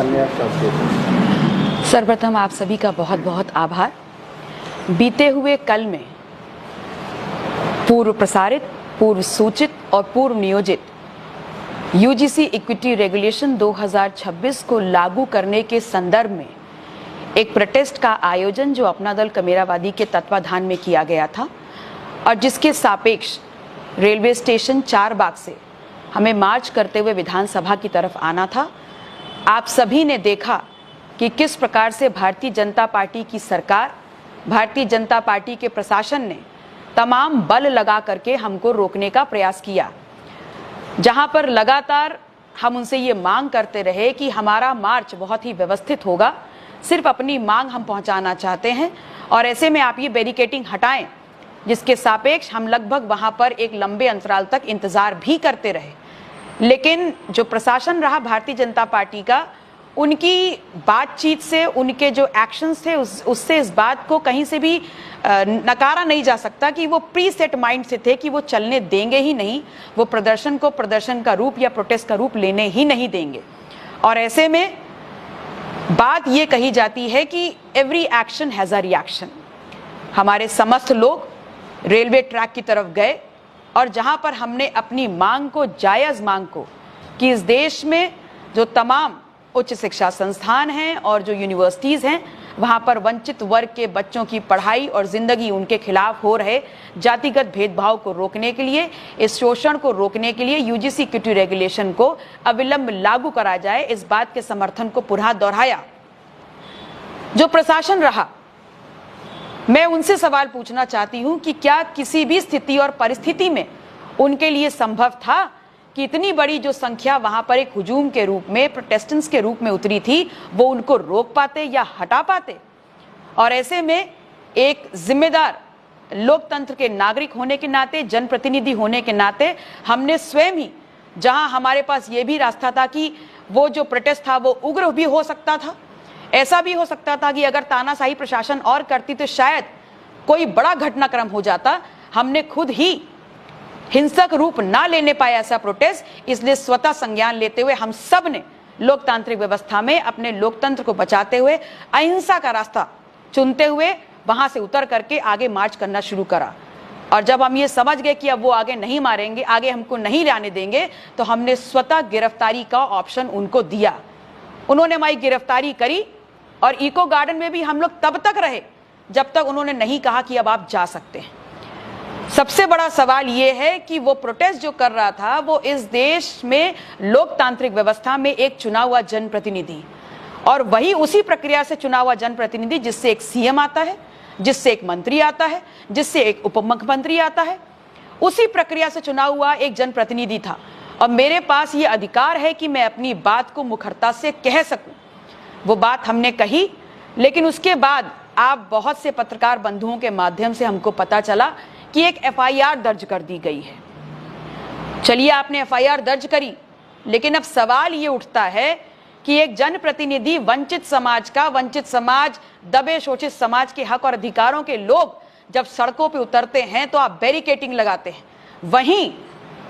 धन्यवाद करते हैं। सर्वप्रथम आप सभी का बहुत बहुत आभार। बीते हुए कल में पूर्व प्रसारित, पूर्व सूचित और पूर्व नियोजित यूजीसी इक्विटी रेगुलेशन 2026 को लागू करने के संदर्भ में एक प्रोटेस्ट का आयोजन जो अपना दल कमेरावादी के तत्वाधान में किया गया था और जिसके सापेक्ष रेलवे स्टेशन चारबाग से हमें मार्च करते हुए विधानसभा की तरफ आना था। आप सभी ने देखा कि किस प्रकार से भारतीय जनता पार्टी की सरकार, भारतीय जनता पार्टी के प्रशासन ने तमाम बल लगा करके हमको रोकने का प्रयास किया। जहां पर लगातार हम उनसे ये मांग करते रहे कि हमारा मार्च बहुत ही व्यवस्थित होगा, सिर्फ अपनी मांग हम पहुंचाना चाहते हैं और ऐसे में आप ये बैरिकेडिंग हटाएं, जिसके सापेक्ष हम लगभग वहां पर एक लंबे अंतराल तक इंतजार भी करते रहे। लेकिन जो प्रशासन रहा भारतीय जनता पार्टी का, उनकी बातचीत से, उनके जो एक्शंस थे उससे इस बात को कहीं से भी नकारा नहीं जा सकता कि वो प्री सेट माइंड से थे कि वो चलने देंगे ही नहीं, वो प्रदर्शन को प्रदर्शन का रूप या प्रोटेस्ट का रूप लेने ही नहीं देंगे। और ऐसे में बात ये कही जाती है कि every action has a reaction. हमारे समस्त लोग रेलवे ट्रैक की तरफ गए और जहां पर हमने अपनी मांग को, जायज़ मांग को, कि इस देश में जो तमाम उच्च शिक्षा संस्थान हैं और जो यूनिवर्सिटीज़ हैं, वहाँ पर वंचित वर्ग के बच्चों की पढ़ाई और ज़िंदगी, उनके खिलाफ हो रहे जातिगत भेदभाव को रोकने के लिए, इस शोषण को रोकने के लिए यूजीसी इक्विटी रेगुलेशन को अविलंब लागू करा जाए, इस बात के समर्थन को पुनः दोहराया। जो प्रशासन रहा, मैं उनसे सवाल पूछना चाहती हूँ कि क्या किसी भी स्थिति और परिस्थिति में उनके लिए संभव था कि इतनी बड़ी जो संख्या वहां पर एक हुजूम के रूप में, प्रोटेस्टेंट्स के रूप में उतरी थी, वो उनको रोक पाते या हटा पाते? और ऐसे में एक जिम्मेदार लोकतंत्र के नागरिक होने के नाते, जनप्रतिनिधि होने के नाते, हमने स्वयं ही, जहां हमारे पास ये भी रास्ता था कि वो जो प्रोटेस्ट था वो उग्र भी हो सकता था, ऐसा भी हो सकता था कि अगर तानाशाही प्रशासन और करती तो शायद कोई बड़ा घटनाक्रम हो जाता, हमने खुद ही हिंसक रूप ना लेने पाए ऐसा प्रोटेस्ट। इसलिए स्वतः संज्ञान लेते हुए हम सब ने लोकतांत्रिक व्यवस्था में अपने लोकतंत्र को बचाते हुए अहिंसा का रास्ता चुनते हुए वहां से उतर करके आगे मार्च करना शुरू करा। और जब हम ये समझ गए कि अब वो आगे नहीं मारेंगे, आगे हमको नहीं जाने देंगे, तो हमने स्वतः गिरफ्तारी का ऑप्शन उनको दिया। उन्होंने हमारी गिरफ्तारी करी और इको गार्डन में भी हम लोग तब तक रहे जब तक उन्होंने नहीं कहा कि अब आप जा सकते हैं। सबसे बड़ा सवाल यह है कि वो प्रोटेस्ट जो कर रहा था, वो इस देश में लोकतांत्रिक व्यवस्था में एक चुना हुआ जनप्रतिनिधि, और वही उसी प्रक्रिया से चुना हुआ जनप्रतिनिधि जिससे एक सीएम आता है, जिससे एक मंत्री आता है, जिससे एक उप मुख्यमंत्री आता है, उसी प्रक्रिया से चुना हुआ एक जनप्रतिनिधि था। और मेरे पास ये अधिकार है कि मैं अपनी बात को मुखरता से कह सकूं। वो बात हमने कही, लेकिन उसके बाद आप बहुत से पत्रकार बंधुओं के माध्यम से हमको पता चला कि एक एफआईआर दर्ज कर दी गई है। चलिए, आपने एफआईआर दर्ज करी, लेकिन अब सवाल ये उठता है कि एक जनप्रतिनिधि वंचित समाज का, वंचित समाज, दबे शोषित समाज के हक और अधिकारों के लोग जब सड़कों पे उतरते हैं तो आप बैरिकेडिंग लगाते हैं। वहीं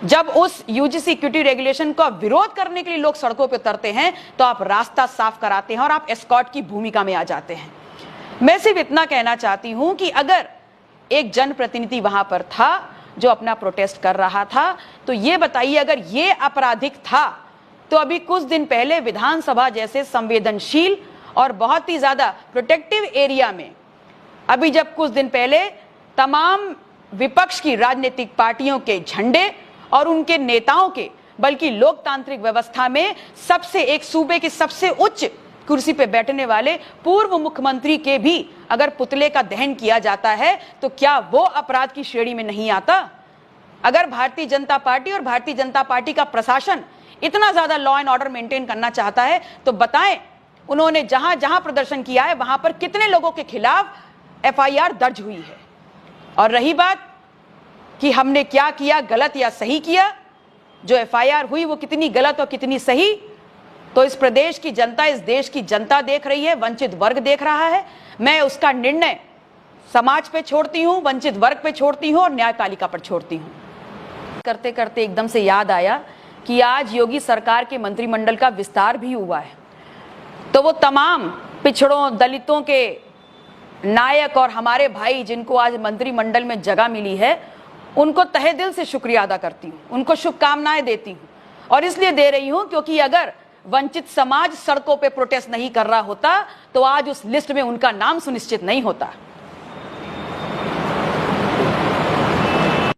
जब उस यूजीसी इक्विटी रेगुलेशन का विरोध करने के लिए लोग सड़कों पे उतरते हैं तो आप रास्ता साफ कराते हैं और आप एस्कॉर्ट की भूमिका में आ जाते हैं। मैं सिर्फ इतना कहना चाहती हूं कि अगर एक जनप्रतिनिधि वहां पर था जो अपना प्रोटेस्ट कर रहा था, तो ये बताइए, अगर ये आपराधिक था तो अभी कुछ दिन पहले विधानसभा जैसे संवेदनशील और बहुत ही ज्यादा प्रोटेक्टिव एरिया में, अभी जब कुछ दिन पहले तमाम विपक्ष की राजनीतिक पार्टियों के झंडे और उनके नेताओं के, बल्कि लोकतांत्रिक व्यवस्था में सबसे, एक सूबे की सबसे उच्च कुर्सी पे बैठने वाले पूर्व मुख्यमंत्री के भी अगर पुतले का दहन किया जाता है तो क्या वो अपराध की श्रेणी में नहीं आता? अगर भारतीय जनता पार्टी और भारतीय जनता पार्टी का प्रशासन इतना ज्यादा लॉ एंड ऑर्डर मेंटेन करना चाहता है तो बताएं, उन्होंने जहां जहां प्रदर्शन किया है वहां पर कितने लोगों के खिलाफ एफआईआर दर्ज हुई है? और रही बात कि हमने क्या किया, गलत या सही किया, जो एफआईआर हुई वो कितनी गलत और कितनी सही, तो इस प्रदेश की जनता, इस देश की जनता देख रही है, वंचित वर्ग देख रहा है। मैं उसका निर्णय समाज पे छोड़ती हूं, वंचित वर्ग पे छोड़ती हूं और न्यायपालिका पर छोड़ती हूं। करते करते एकदम से याद आया कि आज योगी सरकार के मंत्रिमंडल का विस्तार भी हुआ है तो वो तमाम पिछड़ों, दलितों के नायक और हमारे भाई जिनको आज मंत्रिमंडल में जगह मिली है, उनको तहे दिल से शुक्रिया अदा करती हूँ, उनको शुभकामनाएं देती हूँ। और इसलिए दे रही हूँ क्योंकि अगर वंचित समाज सड़कों पे प्रोटेस्ट नहीं कर रहा होता तो आज उस लिस्ट में उनका नाम सुनिश्चित नहीं होता।